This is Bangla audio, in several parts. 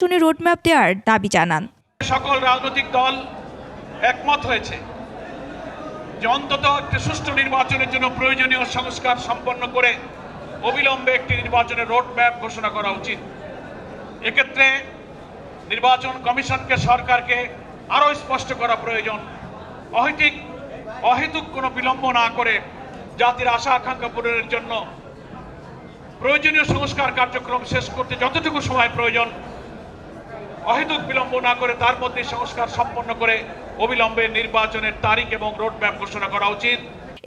রোডম্যাপ দেওয়ার দাবি জানান। সকল রাজনৈতিক দল একমত হয়েছে যে অন্তত একটি সুষ্ঠু নির্বাচনের জন্য প্রয়োজনীয় সংস্কার সম্পন্ন করে অবিলম্বে একটি নির্বাচনের রোডম্যাপ ঘোষণা করা উচিত। এক্ষেত্রে নির্বাচন কমিশনকে সরকারকে আরও স্পষ্ট করা প্রয়োজন। অহেতুক কোনো বিলম্ব না করে জাতির আশা আকাঙ্ক্ষা পূরণের জন্য প্রয়োজনীয় সংস্কার কার্যক্রম শেষ করতে যতটুকু সময় প্রয়োজন অহেতুক বিলম্ব না করে তার মধ্যে সংস্কার সম্পন্ন করে অবিলম্বে নির্বাচনের তারিখ এবং রোডম্যাপ ঘোষণা করা উচিত।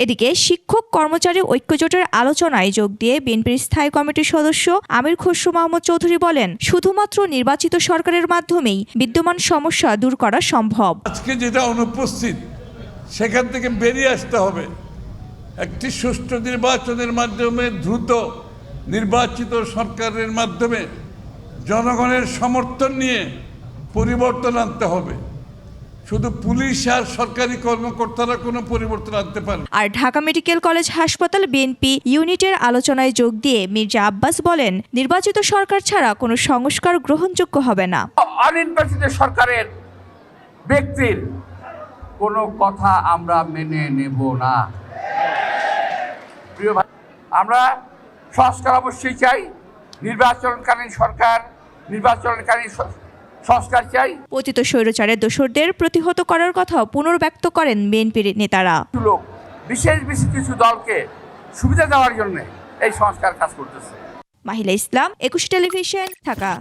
এদিকে শিক্ষক কর্মচারী ঐক্যজোটের আলোচনায় যোগ দিয়ে বিএনপির স্থায়ী কমিটির সদস্য আমির খসরু মাহমুদ চৌধুরী বলেন, শুধুমাত্র নির্বাচিত সরকারের মাধ্যমেই বিদ্যমান সমস্যা দূর করা সম্ভব। আজকে যেটা অনুপস্থিত সেখান থেকে বেরিয়ে আসতে হবে। একটি সুষ্ঠু নির্বাচনের মাধ্যমে দ্রুত নির্বাচিত সরকারের মাধ্যমে জনগণের সমর্থন নিয়ে পরিবর্তন আনতে হবে। শুধু পুলিশ আর সরকারি কর্মকর্তারা কোনো পরিবর্তন আনতে পারে। আর ঢাকা মেডিকেল কলেজ হাসপাতাল বিএনপি ইউনিটের আলোচনায় যোগ দিয়ে মির্জা আব্বাস বলেন, নির্বাচিত সরকার ছাড়া কোনো সংস্কার গ্রহণযোগ্য হবে না। অনির্বাচিত সরকারের ব্যক্তির কোনো কথা আমরা মেনে নেব না। প্রিয় ভাই, আমরা সংস্কার অবশ্যই চাই। নির্বাচনকালীন সংস্কার চাই। পতিত স্বৈরাচারের দোসরদের প্রতিহত করার কথাও পুনর্ব্যক্ত করেন বিএনপির নেতারা। বিশেষ কিছু দলকে সুবিধা দেওয়ার জন্য এই সংস্কার কাজ করতেছে। মাহিলা ইসলাম, 21 টেলিভিশন, ঢাকা।